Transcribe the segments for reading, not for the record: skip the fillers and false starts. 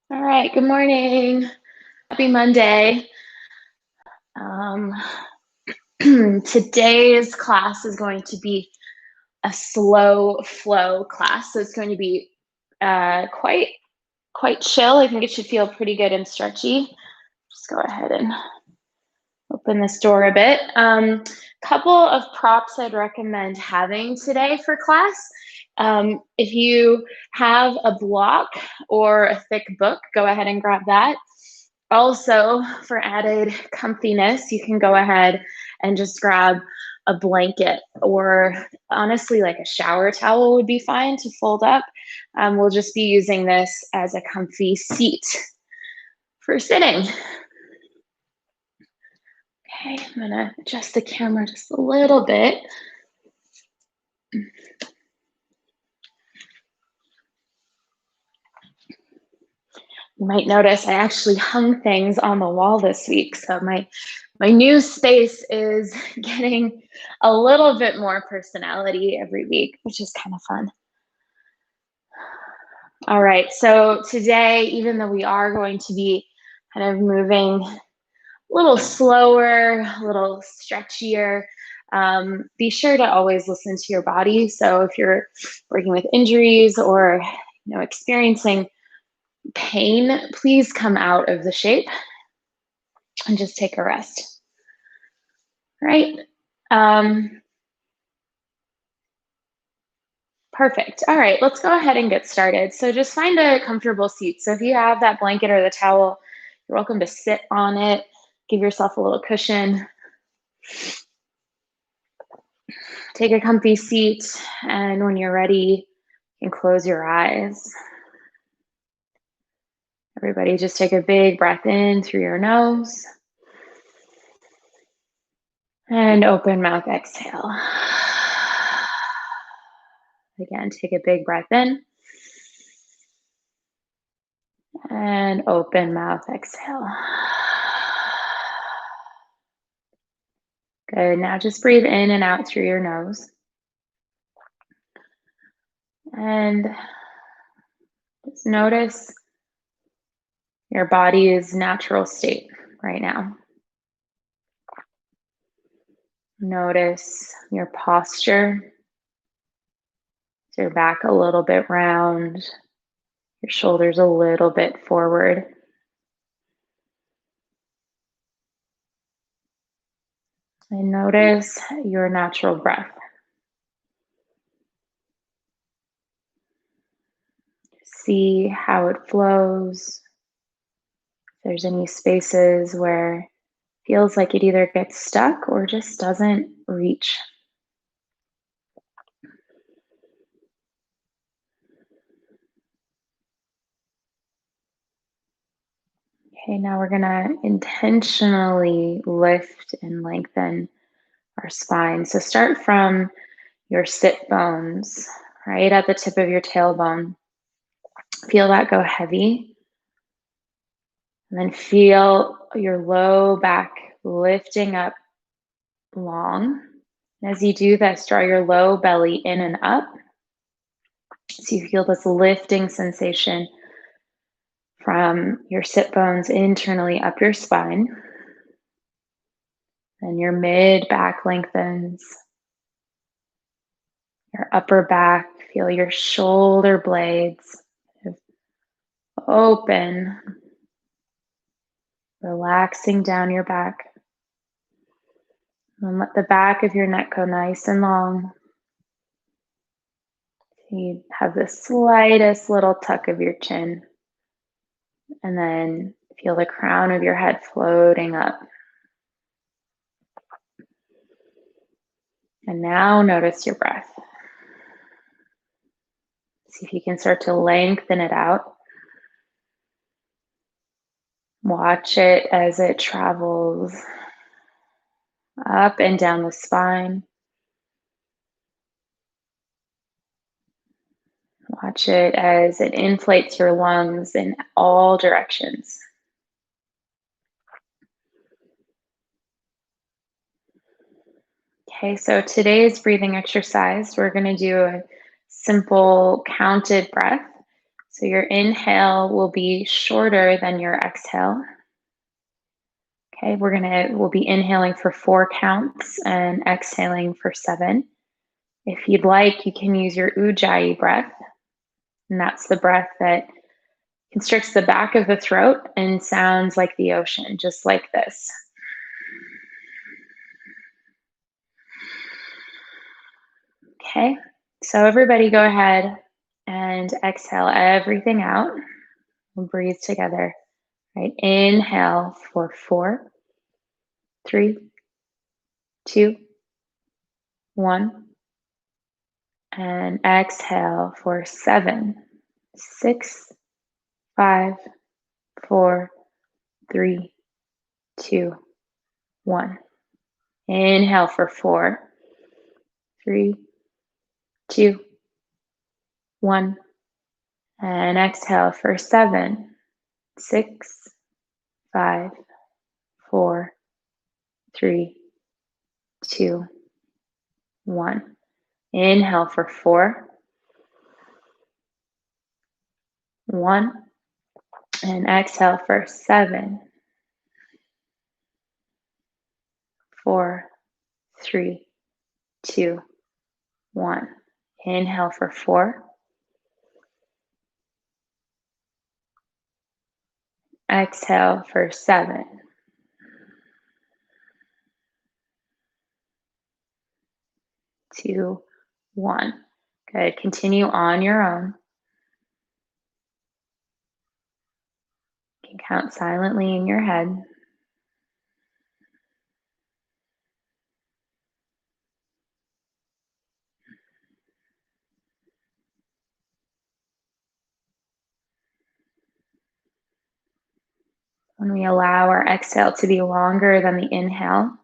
All right, good morning. Happy Monday. Um, Today's class is going to be a slow flow class. So it's going to be quite chill. I think it should feel pretty good and stretchy. Just go ahead and open this door a bit. Couple of props I'd recommend having today for class. If you have a block or a thick book, go ahead and grab that. Also, for added comfiness, you can go ahead and just grab a blanket, or honestly, like a shower towel would be fine to fold up. We'll just be using this as a comfy seat for sitting. Okay, I'm gonna adjust the camera just a little bit. You might notice I actually hung things on the wall this week, so my new space is getting a little bit more personality every week, which is kind of fun. All right, so today, even though we are going to be kind of moving a little slower, a little stretchier, be sure to always listen to your body. So if you're working with injuries or experiencing pain, please come out of the shape and just take a rest. Right? Um, Perfect. All right, let's go ahead and get started. So just find a comfortable seat. So if you have that blanket or the towel, you're welcome to sit on it. Give yourself a little cushion. Take a comfy seat, and when you're ready, you can close your eyes. Everybody just take a big breath in through your nose. And open mouth exhale. Again, take a big breath in. And open mouth exhale. Good. Now just breathe in and out through your nose. And just notice your body's natural state right now. Notice your posture. Is your back a little bit round? Your shoulders a little bit forward? And notice your natural breath. See how it flows. If there's any spaces where it feels like it either gets stuck or just doesn't reach. Okay, now we're gonna intentionally lift and lengthen our spine. So start from your sit bones, right at the tip of your tailbone. Feel that go heavy. And then feel your low back lifting up long. And as you do this, draw your low belly in and up. So you feel this lifting sensation from your sit bones internally up your spine. And your mid back lengthens. Your upper back, feel your shoulder blades open, relaxing down your back. And let the back of your neck go nice and long. You have the slightest little tuck of your chin. And then feel the crown of your head floating up. And now notice your breath. See if you can start to lengthen it out. Watch it as it travels up and down the spine. Watch it as it inflates your lungs in all directions. Okay, so today's breathing exercise, we're going to do a simple counted breath. So your inhale will be shorter than your exhale. Okay, we'll be inhaling for 4 counts and exhaling for 7. If you'd like, you can use your ujjayi breath, and that's the breath that constricts the back of the throat and sounds like the ocean, just like this. Okay, so everybody go ahead and exhale everything out. We'll breathe together. Right, inhale for 4, 3, 2, 1. And exhale for 7, 6, 5, 4, 3, 2, 1. Inhale for 4, 3, 2, 1. And exhale for 7, 6, 5, 4, 3, 2, 1. Inhale for 4, 1. And exhale for 7, 4, 3, 2, 1. Inhale for 4. Exhale for 7, 2, 1. Good. Continue on your own. You can count silently in your head. When we allow our exhale to be longer than the inhale,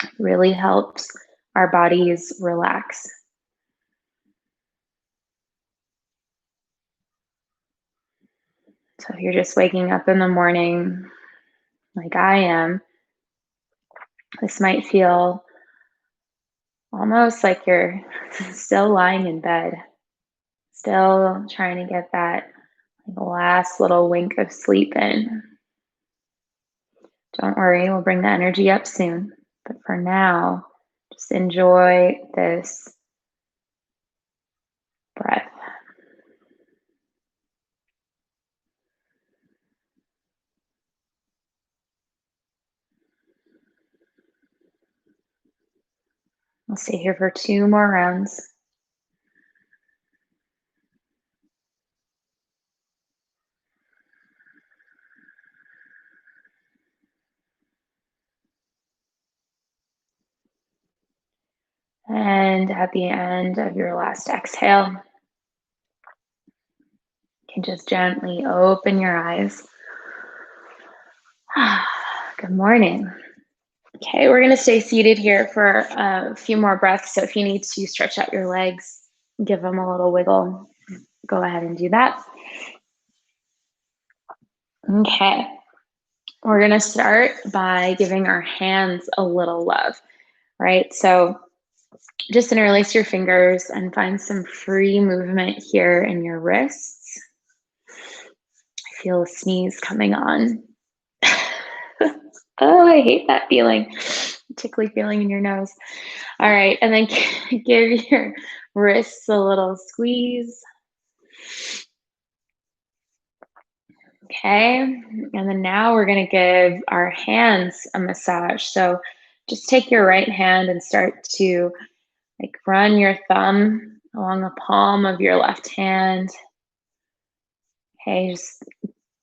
it really helps our bodies relax. So if you're just waking up in the morning, like I am, this might feel almost like you're still lying in bed, still trying to get that last little wink of sleep in. Don't worry, we'll bring the energy up soon. But for now, just enjoy this breath. We'll stay here for 2 more rounds. And at the end of your last exhale, you can just gently open your eyes. Good morning. Okay, we're going to stay seated here for a few more breaths. So if you need to stretch out your legs, give them a little wiggle, go ahead and do that. Okay, we're going to start by giving our hands a little love, right? So just interlace your fingers and find some free movement here in your wrists. I feel a sneeze coming on. Oh, I hate that feeling. Tickly feeling in your nose. All right, and then give your wrists a little squeeze. Okay, and then now we're going to give our hands a massage. So just take your right hand and start to run your thumb along the palm of your left hand. Okay, just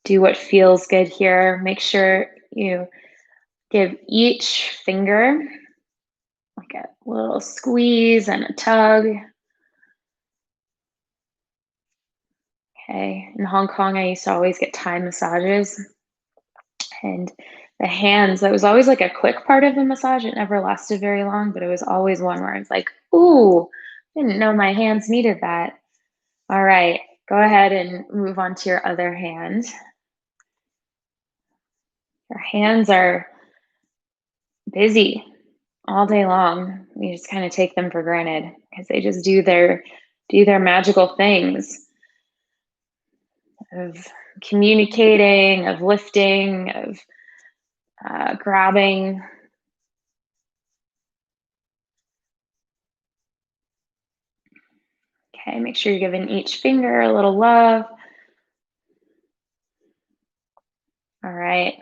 do what feels good here. Make sure you give each finger like a little squeeze and a tug. Okay, in Hong Kong, I used to always get Thai massages. And the hands, that was always like a quick part of the massage. It never lasted very long, but it was always one where I was like, ooh, didn't know my hands needed that. All right, go ahead and move on to your other hand. Your hands are busy all day long. We just kind of take them for granted because they just do their magical things. of communicating, of lifting, of grabbing. Okay, make sure you're giving each finger a little love. All right.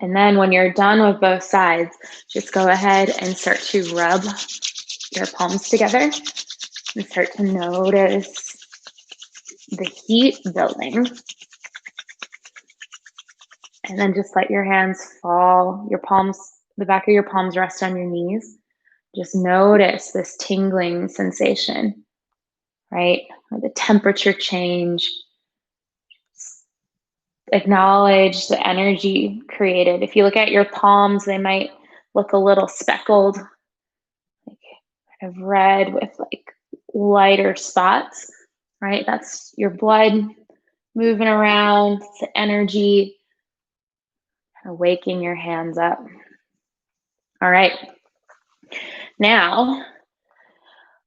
And then when you're done with both sides, just go ahead and start to rub your palms together and start to notice the heat building. And then just let your hands fall, your palms, the back of your palms rest on your knees. Just notice this tingling sensation, right? Or the temperature change. Acknowledge the energy created. If you look at your palms, they might look a little speckled, like kind of red with like lighter spots, right? That's your blood moving around, it's the energy, kind of waking your hands up. All right. Now,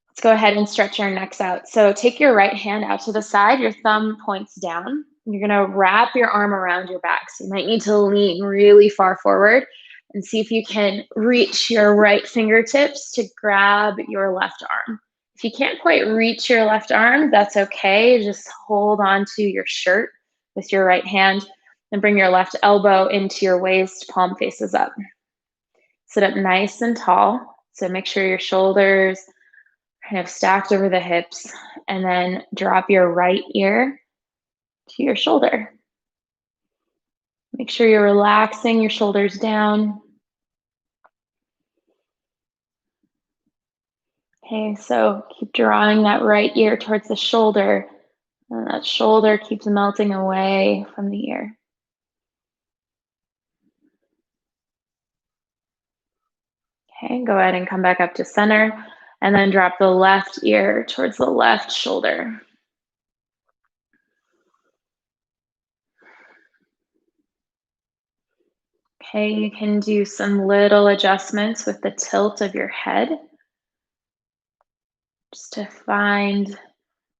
let's go ahead and stretch our necks out. So take your right hand out to the side, your thumb points down. You're gonna wrap your arm around your back. So you might need to lean really far forward and see if you can reach your right fingertips to grab your left arm. If you can't quite reach your left arm, that's okay. Just hold on to your shirt with your right hand and bring your left elbow into your waist, palm faces up. Sit up nice and tall. So make sure your shoulders kind of stacked over the hips, and then drop your right ear to your shoulder. Make sure you're relaxing your shoulders down. Okay, so keep drawing that right ear towards the shoulder, and that shoulder keeps melting away from the ear. Okay, go ahead and come back up to center, and then drop the left ear towards the left shoulder. Okay, you can do some little adjustments with the tilt of your head, just to find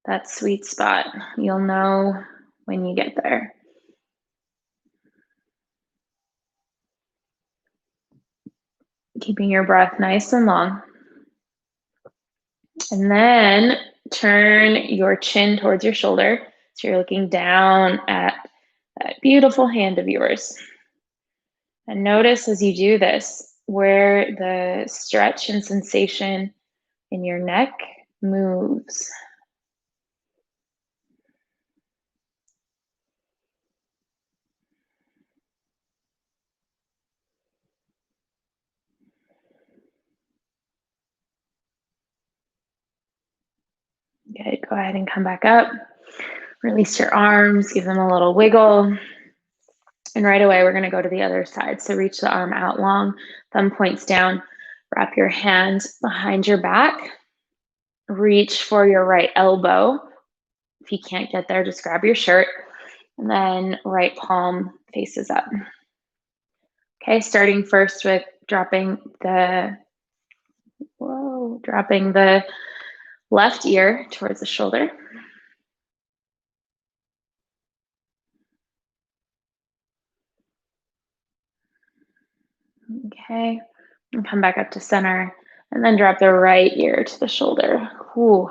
that sweet spot. You'll know when you get there. Keeping your breath nice and long. And then turn your chin towards your shoulder. So you're looking down at that beautiful hand of yours. And notice as you do this where the stretch and sensation in your neck moves. Good, go ahead and come back up. Release your arms, give them a little wiggle. And right away, we're gonna go to the other side. So reach the arm out long, thumb points down, wrap your hand behind your back, reach for your right elbow. If you can't get there, just grab your shirt, and then right palm faces up. Okay, starting first with dropping the left ear towards the shoulder. Okay, and come back up to center, and then drop the right ear to the shoulder. Ooh.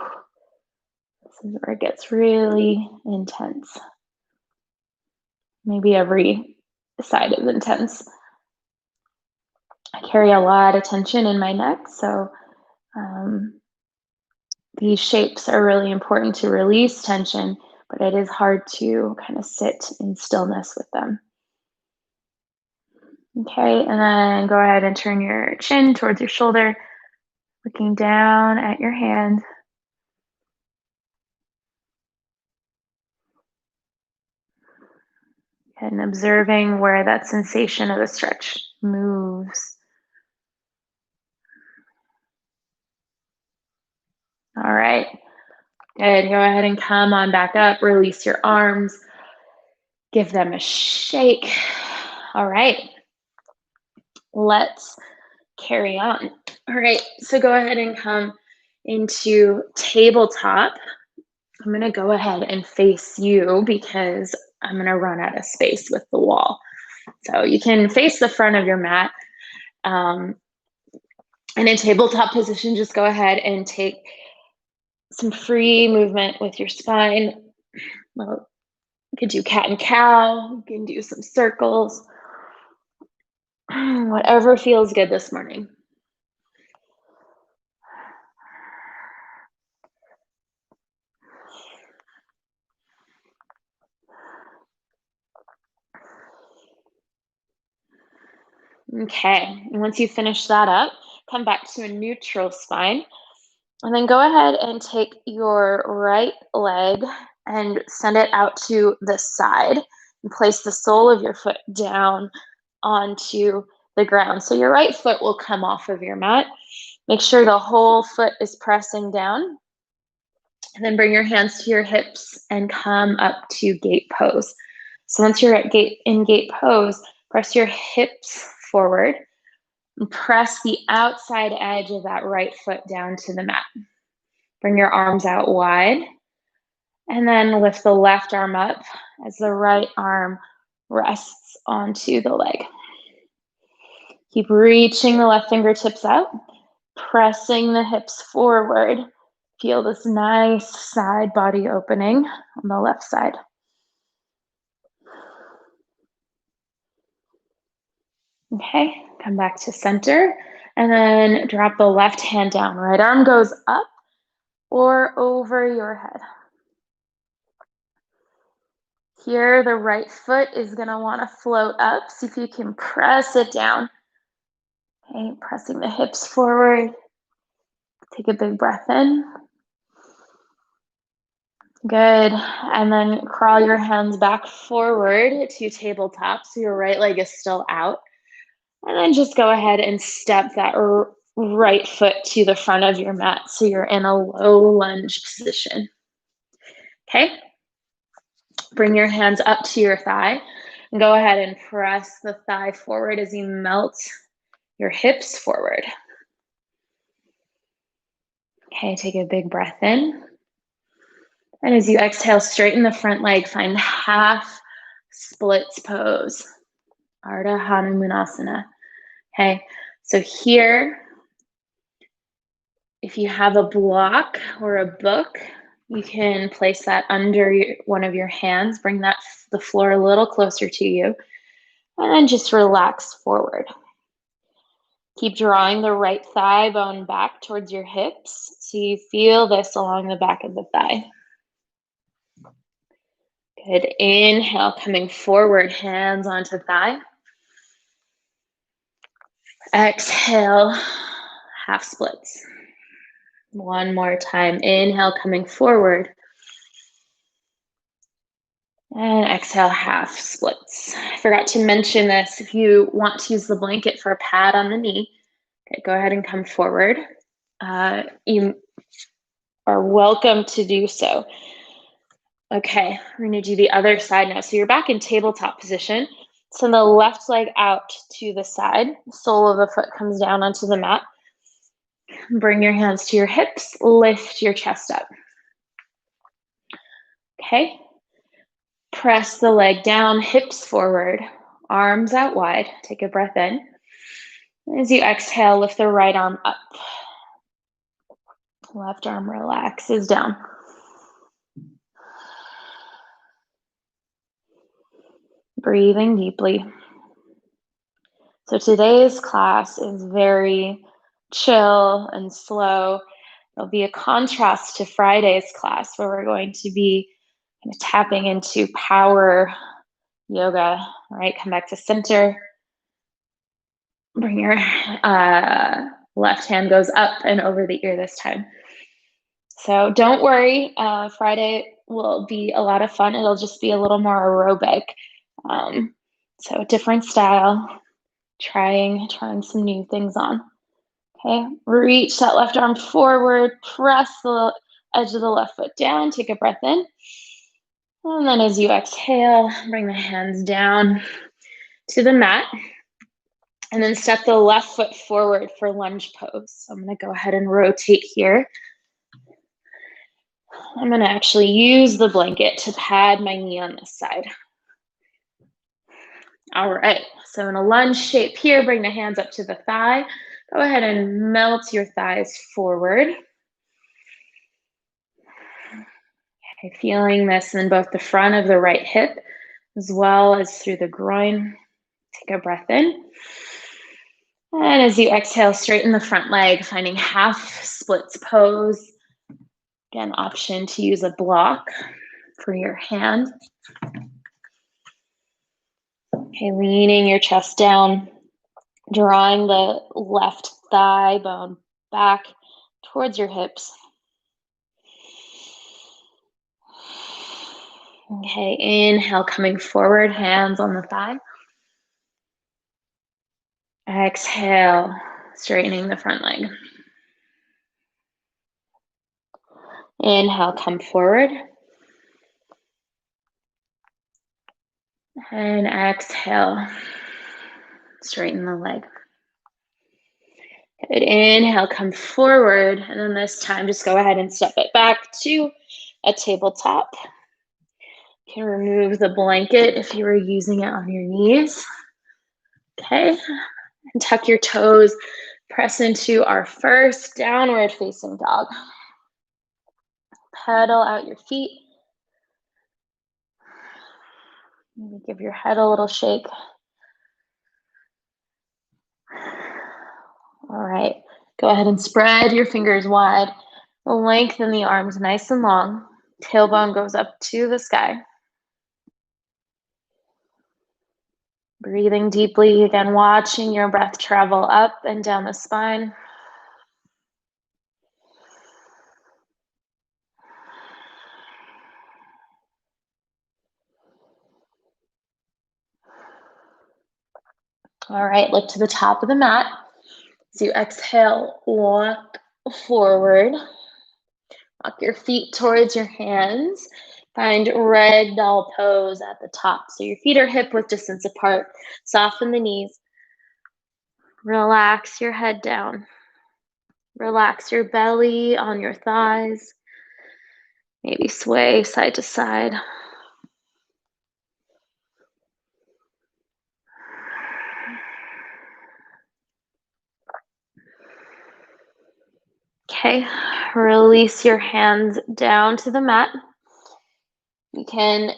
This is where it gets really intense. Maybe every side is intense. I carry a lot of tension in my neck, so these shapes are really important to release tension, but it is hard to kind of sit in stillness with them. Okay, and then go ahead and turn your chin towards your shoulder, looking down at your hand. And observing where that sensation of the stretch moves. All right, good. Go ahead and come on back up. Release your arms. Give them a shake. All right, let's carry on. All right, so go ahead and come into tabletop I'm going to go ahead and face you because I'm going to run out of space with the wall. So you can face the front of your mat. And in tabletop position, just go ahead and take some free movement with your spine. Well, you could do cat and cow. You can do some circles. Whatever feels good this morning. Okay, and once you finish that up, come back to a neutral spine. And then go ahead and take your right leg and send it out to the side and place the sole of your foot down onto the ground. So your right foot will come off of your mat. Make sure the whole foot is pressing down. And then bring your hands to your hips and come up to gate pose. So once you're at gate pose, press your hips forward and press the outside edge of that right foot down to the mat. Bring your arms out wide and then lift the left arm up as the right arm rests onto the leg. Keep reaching the left fingertips out, pressing the hips forward. Feel this nice side body opening on the left side. Okay, come back to center and then drop the left hand down. Right arm goes up or over your head. Here, the right foot is going to want to float up. See if you can press it down. Okay, pressing the hips forward. Take a big breath in. Good. And then crawl your hands back forward to tabletop so your right leg is still out. And then just go ahead and step that right foot to the front of your mat so you're in a low lunge position. Okay? Bring your hands up to your thigh and go ahead and press the thigh forward as you melt your hips forward. Okay, take a big breath in. And as you exhale, straighten the front leg, find half splits pose. Ardha Hanumanasana. Okay, so here, if you have a block or a book, you can place that under one of your hands. Bring the floor a little closer to you. And then just relax forward. Keep drawing the right thigh bone back towards your hips so you feel this along the back of the thigh. Good. Inhale, coming forward, hands onto thigh. Exhale, half splits. One more time. Inhale, coming forward. And exhale, half splits. I forgot to mention this. If you want to use the blanket for a pad on the knee, okay, go ahead and come forward. You are welcome to do so. Okay, we're going to do the other side now. So you're back in tabletop position. Send the left leg out to the side. The sole of the foot comes down onto the mat. Bring your hands to your hips. Lift your chest up. Okay. Press the leg down, hips forward, arms out wide. Take a breath in. As you exhale, lift the right arm up. Left arm relaxes down. Breathing deeply. So today's class is very chill and slow. There'll be a contrast to Friday's class where we're going to be kind of tapping into power yoga. All right, come back to center. Bring your left hand goes up and over the ear this time. So don't worry, Friday will be a lot of fun. It'll just be a little more aerobic. So different style, trying some new things on. Okay, reach that left arm forward, press the edge of the left foot down, take a breath in. And then as you exhale, bring the hands down to the mat. And then step the left foot forward for lunge pose. So I'm going to go ahead and rotate here. I'm gonna actually use the blanket to pad my knee on this side. All right, so in a lunge shape here, bring the hands up to the thigh. Go ahead and melt your thighs forward. Okay, feeling this in both the front of the right hip as well as through the groin. Take a breath in. And as you exhale, straighten the front leg, finding half splits pose. Again, option to use a block for your hand. Okay, leaning your chest down, drawing the left thigh bone back towards your hips. Okay, inhale, coming forward, hands on the thigh. Exhale, straightening the front leg. Inhale, come forward. And exhale, straighten the leg. Good. Inhale, come forward. And then this time, just go ahead and step it back to a tabletop. You can remove the blanket if you were using it on your knees. Okay. And tuck your toes. Press into our first downward facing dog. Pedal out your feet. Maybe give your head a little shake. All right. Go ahead and spread your fingers wide. Lengthen the arms nice and long. Tailbone goes up to the sky. Breathing deeply, again, watching your breath travel up and down the spine. All right, look to the top of the mat. As you exhale, walk forward. Walk your feet towards your hands. Find red doll pose at the top. So your feet are hip width distance apart. Soften the knees. Relax your head down. Relax your belly on your thighs. Maybe sway side to side. Okay, release your hands down to the mat. You can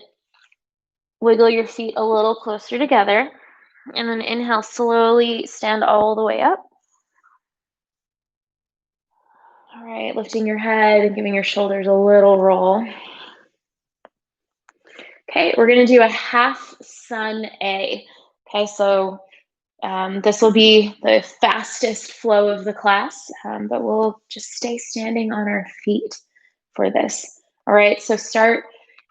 wiggle your feet a little closer together. And then inhale, slowly stand all the way up. All right, lifting your head and giving your shoulders a little roll. Okay, we're gonna do a half sun A. Okay, so this will be the fastest flow of the class, but we'll just stay standing on our feet for this. All right, so start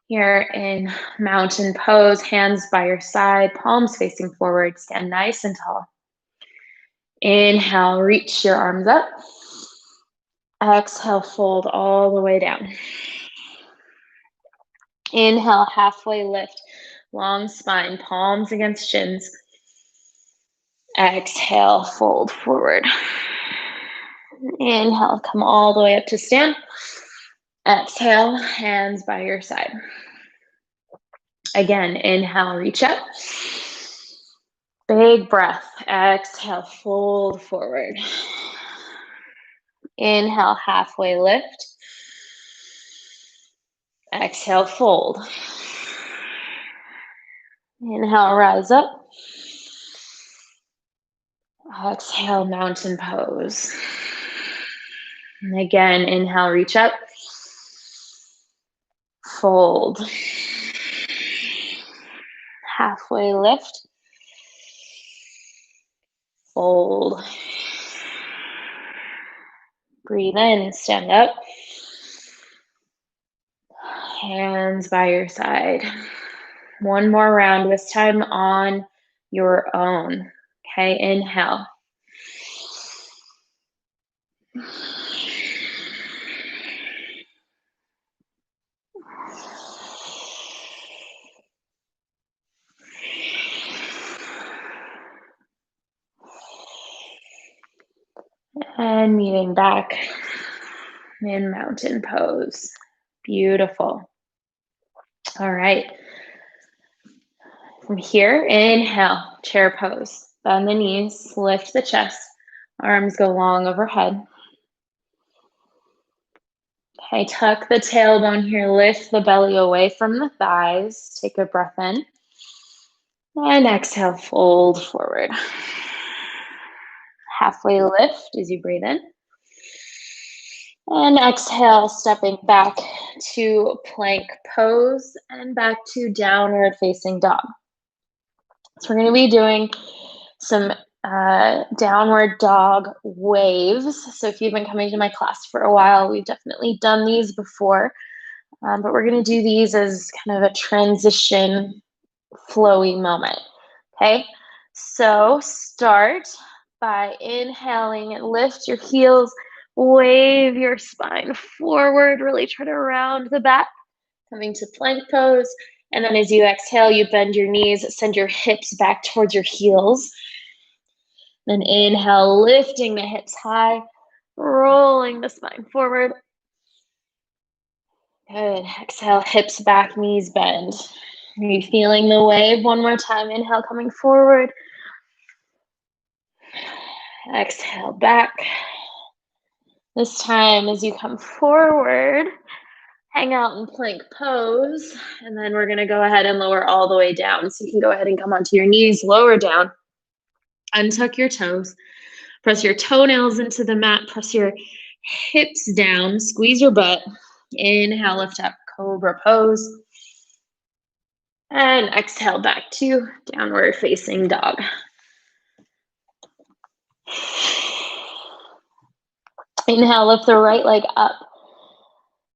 here in mountain pose, hands by your side, palms facing forward, stand nice and tall. Inhale, reach your arms up. Exhale, fold all the way down. Inhale, halfway lift, long spine, palms against shins. Exhale, fold forward. Inhale, come all the way up to stand. Exhale, hands by your side. Again, inhale, reach up. Big breath. Exhale, fold forward. Inhale, halfway lift. Exhale, fold. Inhale, rise up. Exhale, mountain pose. And again, inhale, reach up. Fold. Halfway lift. Fold. Breathe in, stand up. Hands by your side. One more round, this time on your own. Okay, inhale. And meeting back in mountain pose. Beautiful. All right. From here, inhale, chair pose. Bend the knees, lift the chest. Arms go long overhead. Okay, tuck the tailbone here, lift the belly away from the thighs. Take a breath in. And exhale, fold forward. Halfway lift as you breathe in. And exhale, stepping back to plank pose and back to downward facing dog. So we're going to be doing some downward dog waves. So if you've been coming to my class for a while, we've definitely done these before. But we're going to do these as kind of a transition flowy moment. Okay, so start by inhaling and lift your heels, wave your spine forward, really try to round the back, coming to plank pose. And then as you exhale, you bend your knees, send your hips back towards your heels. Then inhale, lifting the hips high, rolling the spine forward. Good. Exhale, hips back, knees bend. Are you feeling the wave? One more time. Inhale, coming forward. Exhale, back. This time, as you come forward, hang out in plank pose, and then we're going to go ahead and lower all the way down. So you can go ahead and come onto your knees, lower down, untuck your toes, press your toenails into the mat, press your hips down, squeeze your butt. Inhale, lift up, cobra pose. And exhale back to downward facing dog. Inhale, lift the right leg up.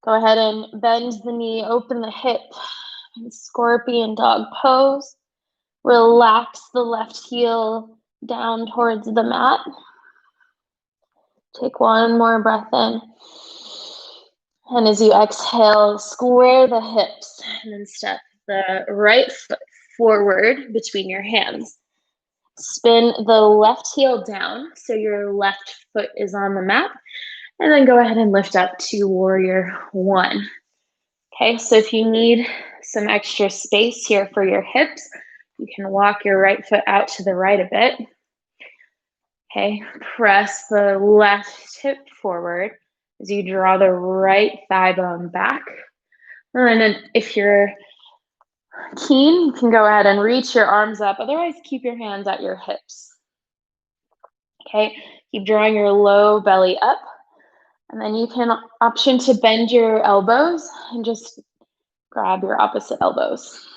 Go ahead and bend the knee, open the hip, and scorpion dog pose. Relax the left heel down towards the mat. Take one more breath in. And as you exhale, square the hips and then step the right foot forward between your hands. Spin the left heel down so your left foot is on the mat. And then go ahead and lift up to warrior one. Okay, so if you need some extra space here for your hips, you can walk your right foot out to the right a bit. Okay, press the left hip forward as you draw the right thigh bone back. And then if you're keen, you can go ahead and reach your arms up. Otherwise, keep your hands at your hips. Okay, keep drawing your low belly up. And then you can option to bend your elbows and just grab your opposite elbows.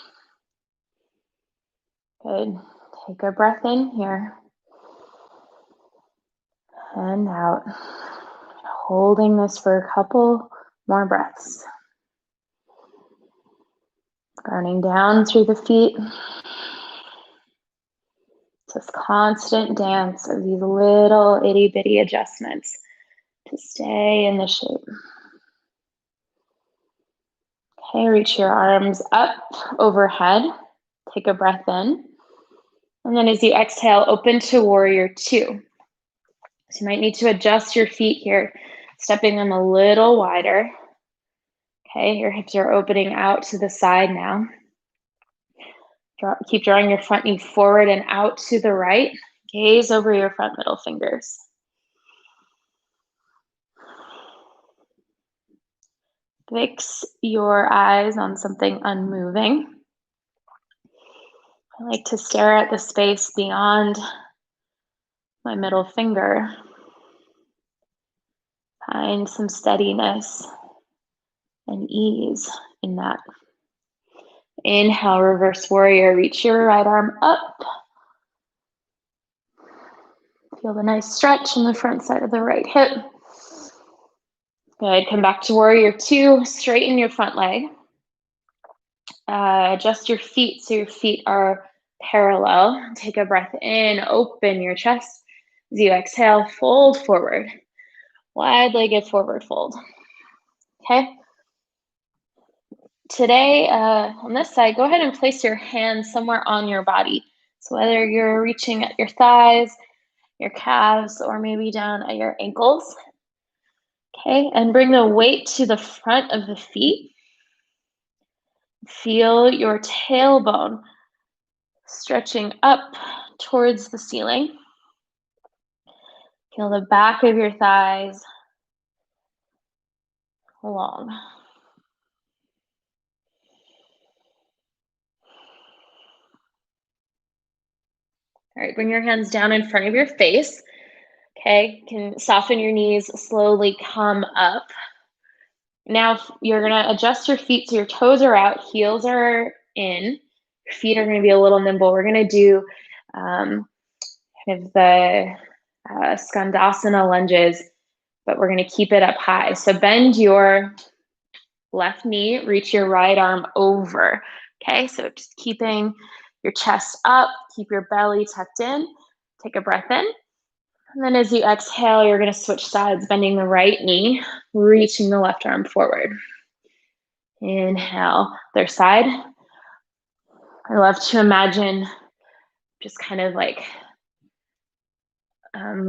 Good. Take a breath in here. And out. Holding this for a couple more breaths. Grounding down through the feet. It's this constant dance of these little itty bitty adjustments to stay in the shape. Okay, reach your arms up overhead. Take a breath in. And then as you exhale, open to warrior two. So you might need to adjust your feet here, stepping them a little wider. Okay, your hips are opening out to the side now. Keep drawing your front knee forward and out to the right. Gaze over your front middle fingers. Fix your eyes on something unmoving. I like to stare at the space beyond my middle finger. Find some steadiness and ease in that. Inhale, reverse warrior. Reach your right arm up. Feel the nice stretch in the front side of the right hip. Good. Come back to warrior two. Straighten your front leg. Adjust your feet so your feet are parallel. Take a breath in. Open your chest. As you exhale, fold forward. Wide-legged forward fold. Okay. Today, on this side, go ahead and place your hands somewhere on your body. So whether you're reaching at your thighs, your calves, or maybe down at your ankles. Okay, and bring the weight to the front of the feet. Feel your tailbone stretching up towards the ceiling. Feel the back of your thighs long. All right, bring your hands down in front of your face. Okay, you can soften your knees, slowly come up. Now you're gonna adjust your feet so your toes are out, heels are in. Your feet are gonna be a little nimble. We're gonna do kind of the Skandasana lunges, but we're gonna keep it up high. So bend your left knee, reach your right arm over. Okay, so just keeping your chest up, keep your belly tucked in. Take a breath in. And then as you exhale, you're going to switch sides, bending the right knee, reaching the left arm forward. Inhale, other side. I love to imagine just kind of like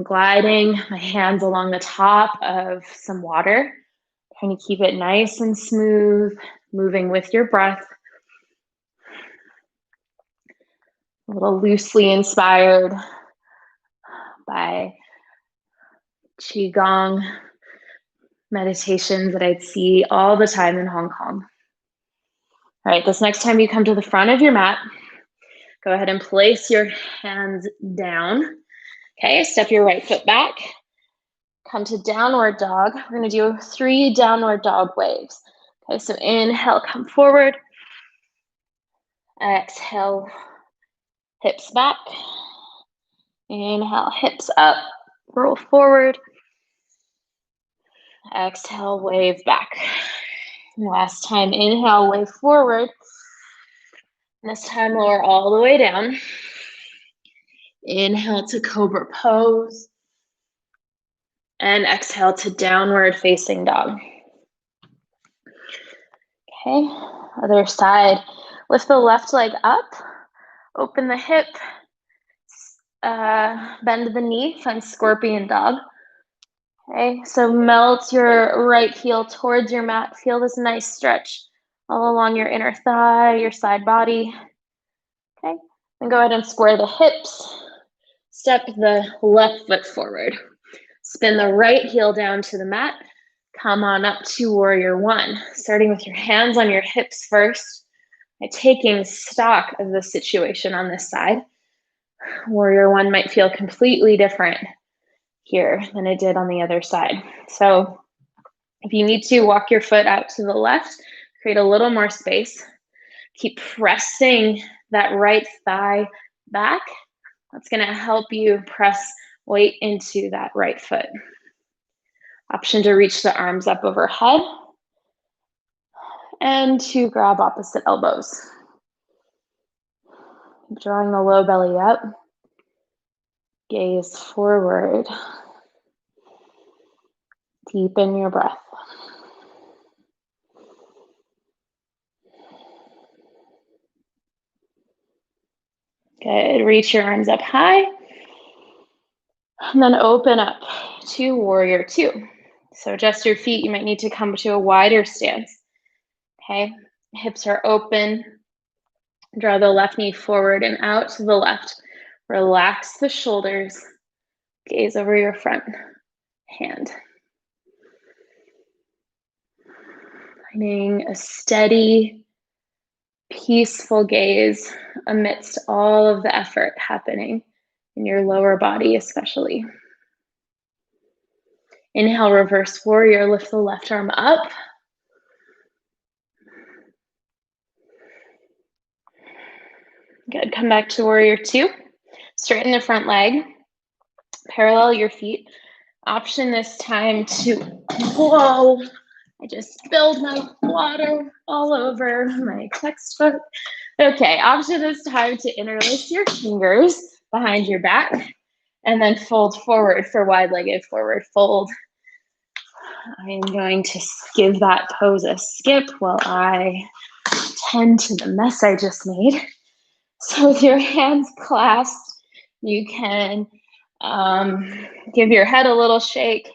gliding my hands along the top of some water. Trying to keep it nice and smooth, moving with your breath. A little loosely inspired by Qigong meditations that I'd see all the time in Hong Kong. All right, this next time you come to the front of your mat, go ahead and place your hands down. Okay, step your right foot back. Come to downward dog. We're going to do 3 downward dog waves. Okay, so inhale, come forward. Exhale, hips back. Inhale, hips up, roll forward. Exhale, wave back. Last time, inhale, wave forward. This time, lower all the way down. Inhale to cobra pose. And exhale to downward facing dog. Okay, other side. Lift the left leg up. Open the hip. Bend the knee. Find scorpion dog. Okay, so melt your right heel towards your mat. Feel this nice stretch all along your inner thigh, your side body. Okay, then go ahead and square the hips. Step the left foot forward. Spin the right heel down to the mat. Come on up to warrior one, starting with your hands on your hips first, by taking stock of the situation on this side. Warrior one might feel completely different here than it did on the other side. So if you need to, walk your foot out to the left, create a little more space. Keep pressing that right thigh back. That's going to help you press weight into that right foot. Option to reach the arms up overhead and to grab opposite elbows. Keep drawing the low belly up. Gaze forward. Deepen your breath. Good. Reach your arms up high. And then open up to warrior two. So adjust your feet. You might need to come to a wider stance. Okay. Hips are open. Draw the left knee forward and out to the left. Relax the shoulders. Gaze over your front hand. Finding a steady, peaceful gaze amidst all of the effort happening in your lower body, especially. Inhale, reverse warrior. Lift the left arm up. Good. Come back to warrior two. Straighten the front leg. Parallel your feet. Option this time to, whoa, I just spilled my water all over my textbook. Okay, option this time to interlace your fingers behind your back and then fold forward for wide-legged forward fold. I'm going to give that pose a skip while I tend to the mess I just made. So with your hands clasped, you can give your head a little shake.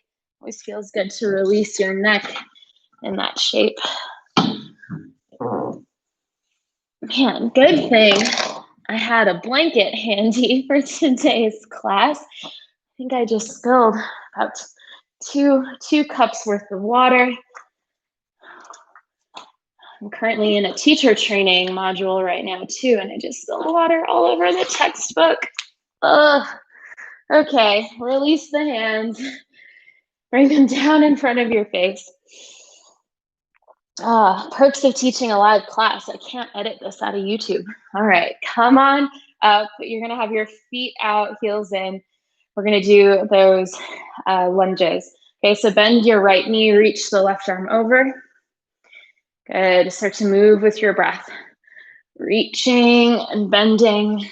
Always feels good to release your neck in that shape. Man, good thing I had a blanket handy for today's class. I think I just spilled about two cups worth of water. I'm currently in a teacher training module right now too, and I just spilled water all over the textbook. Ugh. Okay, release the hands. Bring them down in front of your face. Perks of teaching a live class. I can't edit this out of YouTube. All right, come on up. You're gonna have your feet out, heels in. We're gonna do those lunges. Okay, so bend your right knee, reach the left arm over. Good, start to move with your breath. Reaching and bending.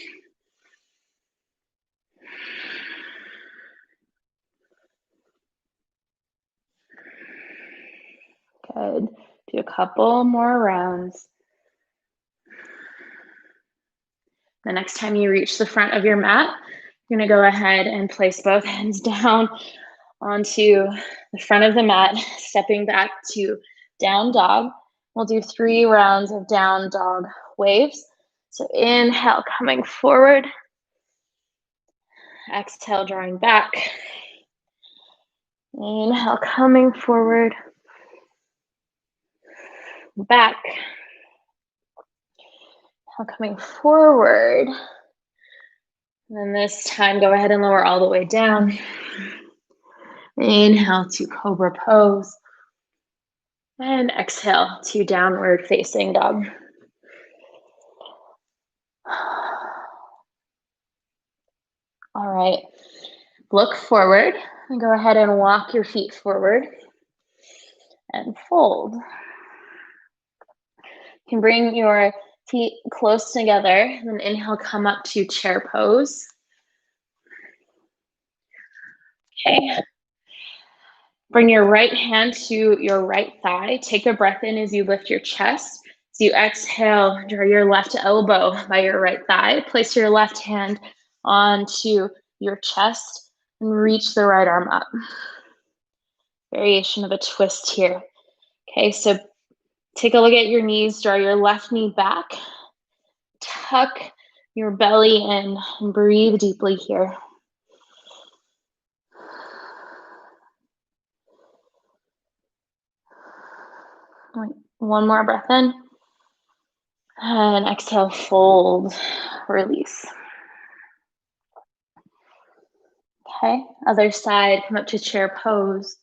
Good, do a couple more rounds. The next time you reach the front of your mat, you're gonna go ahead and place both hands down onto the front of the mat, stepping back to down dog. We'll do 3 rounds of down dog waves. So inhale, coming forward. Exhale, drawing back. Inhale, coming forward. Back. Inhale, coming forward. And then this time, go ahead and lower all the way down. Inhale to cobra pose. And exhale to downward facing dog. All right, look forward and go ahead and walk your feet forward and fold. You can bring your feet close together and then inhale, come up to chair pose. Okay. Bring your right hand to your right thigh. Take a breath in as you lift your chest. As you exhale, draw your left elbow by your right thigh. Place your left hand onto your chest and reach the right arm up. Variation of a twist here. Okay, so take a look at your knees. Draw your left knee back. Tuck your belly in and breathe deeply here. One more breath in. And exhale, fold, release. Okay, other side, come up to chair pose.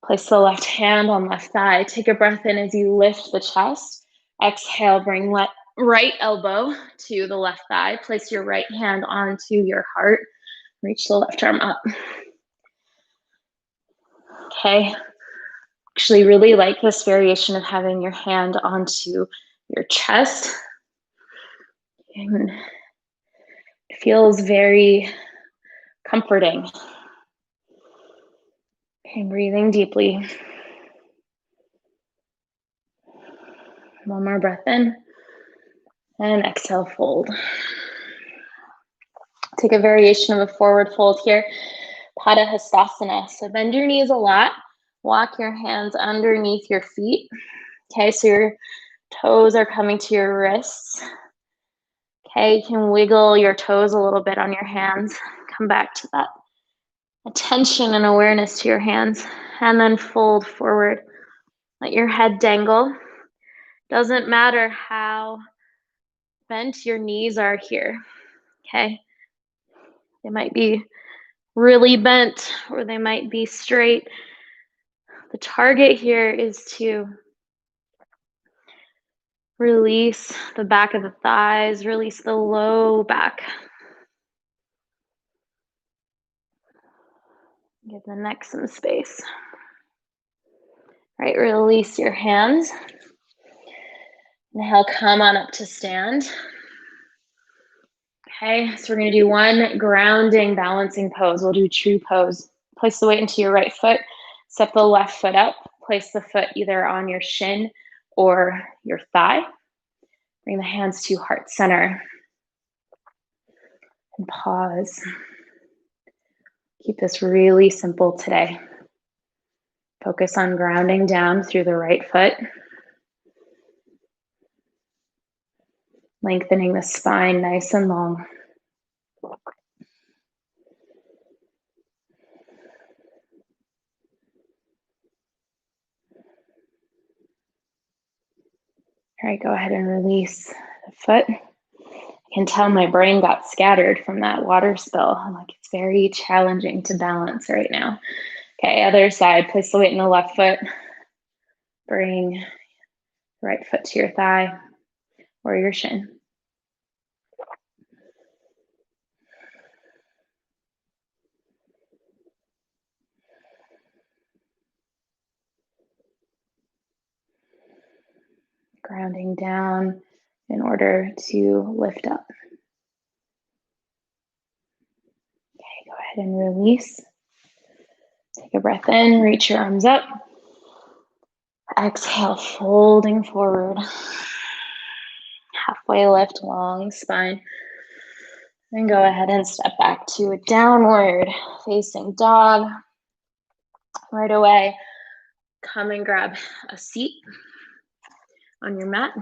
Place the left hand on left thigh. Take a breath in as you lift the chest. Exhale, bring right elbow to the left thigh. Place your right hand onto your heart. Reach the left arm up. Okay, actually really like this variation of having your hand onto your chest. And it feels very comforting. Okay, breathing deeply. One more breath in. And exhale, fold. Take a variation of a forward fold here. Padahastasana. So bend your knees a lot. Walk your hands underneath your feet. Okay, so your toes are coming to your wrists. Okay, you can wiggle your toes a little bit on your hands. Come back to that attention and awareness to your hands. And then fold forward. Let your head dangle. Doesn't matter how bent your knees are here. Okay, they might be really bent or they might be straight. The target here is to release the back of the thighs, release the low back. Give the neck some space. All right, release your hands. Inhale, come on up to stand. Okay, so we're gonna do one grounding balancing pose. We'll do true pose. Place the weight into your right foot, step the left foot up, place the foot either on your shin or your thigh. Bring the hands to heart center. And pause. Keep this really simple today. Focus on grounding down through the right foot, lengthening the spine nice and long. All right, go ahead and release the foot. I can tell my brain got scattered from that water spill. I'm like, it's very challenging to balance right now. Okay, other side, place the weight in the left foot. Bring the right foot to your thigh or your shin. Grounding down in order to lift up. Okay, go ahead and release. Take a breath in, reach your arms up. Exhale, folding forward. Halfway lift, long spine. Then go ahead and step back to a downward facing dog. Right away, come and grab a seat on your mat.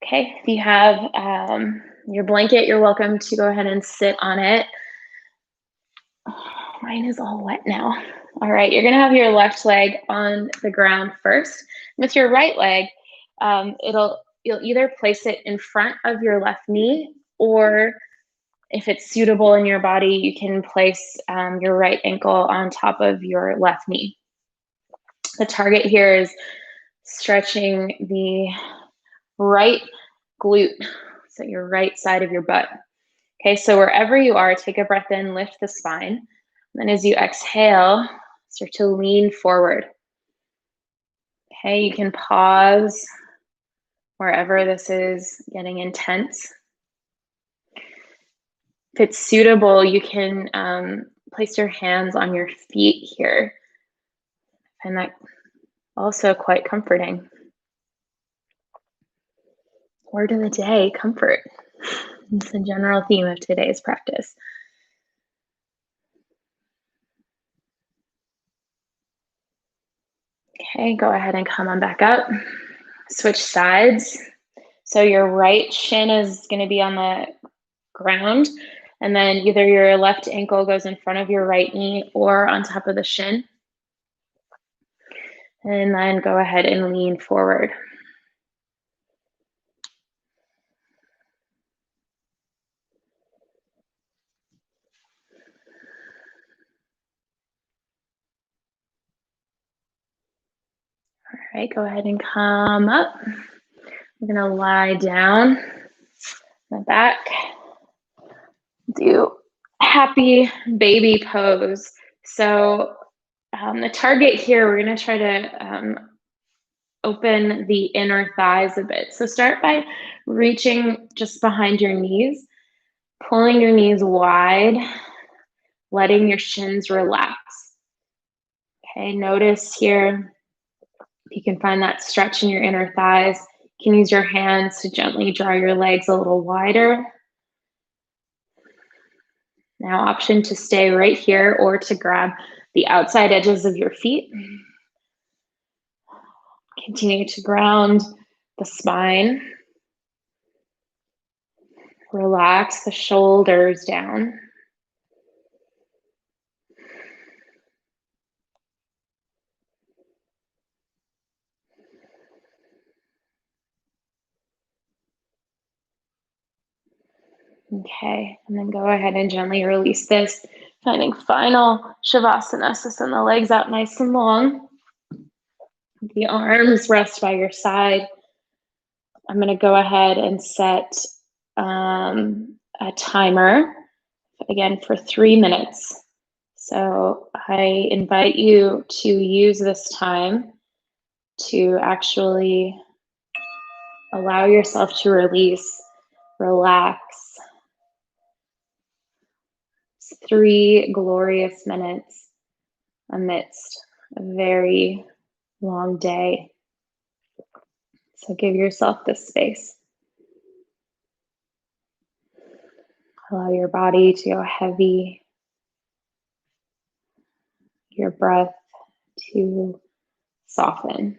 Okay, if you have your blanket, you're welcome to go ahead and sit on it. Oh, mine is all wet now. All right, you're gonna have your left leg on the ground first. With your right leg, you'll either place it in front of your left knee, or if it's suitable in your body, you can place your right ankle on top of your left knee. The target here is stretching the right glute, so your right side of your butt. Okay, so wherever you are, take a breath in, lift the spine. Then as you exhale, start to lean forward. Okay, you can pause wherever this is getting intense. If it's suitable, you can place your hands on your feet here. And that also quite comforting. Word of the day, comfort. It's the general theme of today's practice. Okay, go ahead and come on back up. Switch sides. So your right shin is going to be on the ground, and then either your left ankle goes in front of your right knee or on top of the shin. And then go ahead and lean forward. All right, go ahead and come up. We're gonna lie down on the back. Do happy baby pose. So the target here, we're gonna try to open the inner thighs a bit. So start by reaching just behind your knees, pulling your knees wide, letting your shins relax. Okay, notice here, if you can find that stretch in your inner thighs, you can use your hands to gently draw your legs a little wider. Now, option to stay right here or to grab the outside edges of your feet. Continue to ground the spine. Relax the shoulders down. Okay, and then go ahead and gently release this, finding final Shavasana. So send the legs out nice and long. The arms rest by your side. I'm going to go ahead and set a timer, again, for 3 minutes. So I invite you to use this time to actually allow yourself to release, relax. It's 3 glorious minutes amidst a very long day. So give yourself this space. Allow your body to go heavy. your breath to soften.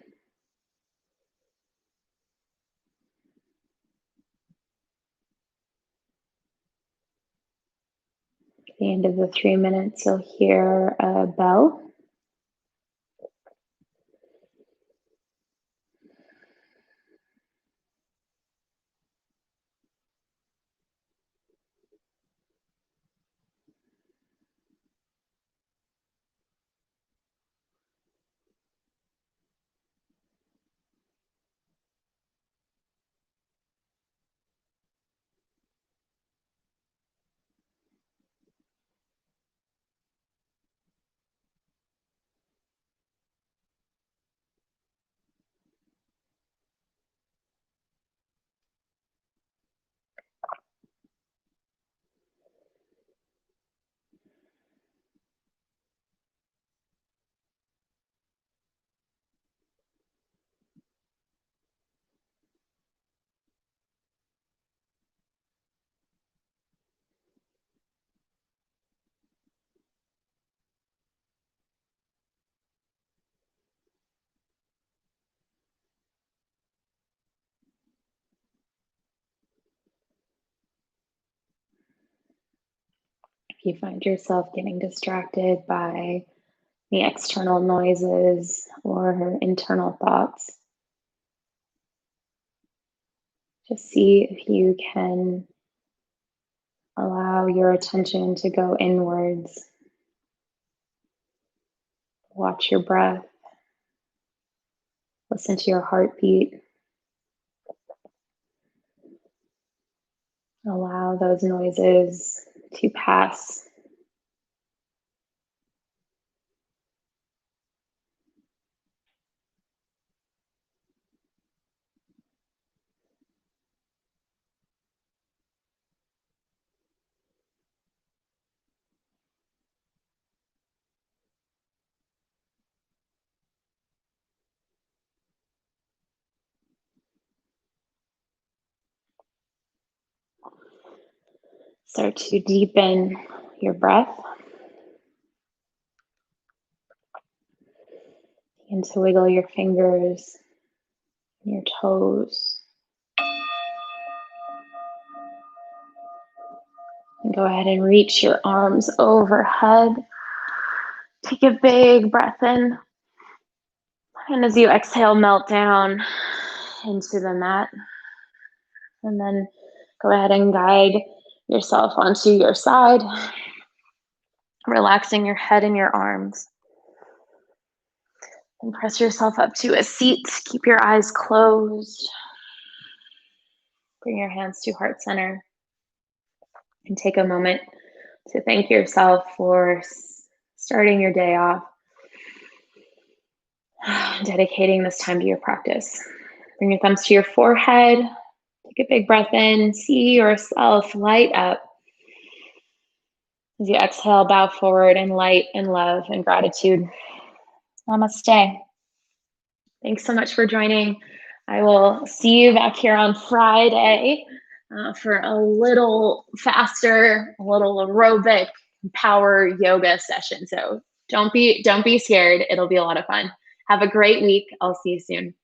At the end of the 3 minutes, you'll hear a bell. If you find yourself getting distracted by the external noises or internal thoughts, just see if you can allow your attention to go inwards. Watch your breath, listen to your heartbeat. Allow those noises to pass. Start to deepen your breath. Begin to wiggle your fingers, your toes. And go ahead and reach your arms overhead. Take a big breath in. And as you exhale, melt down into the mat. And then go ahead and guide yourself onto your side, relaxing your head and your arms. And press yourself up to a seat. Keep your eyes closed. Bring your hands to heart center. And take a moment to thank yourself for starting your day off, dedicating this time to your practice. Bring your thumbs to your forehead. Take a big breath in. See yourself light up. As you exhale, bow forward in light and love and gratitude. Namaste. Thanks so much for joining. I will see you back here on Friday for a little faster, a little aerobic power yoga session. So don't be scared. It'll be a lot of fun. Have a great week. I'll see you soon.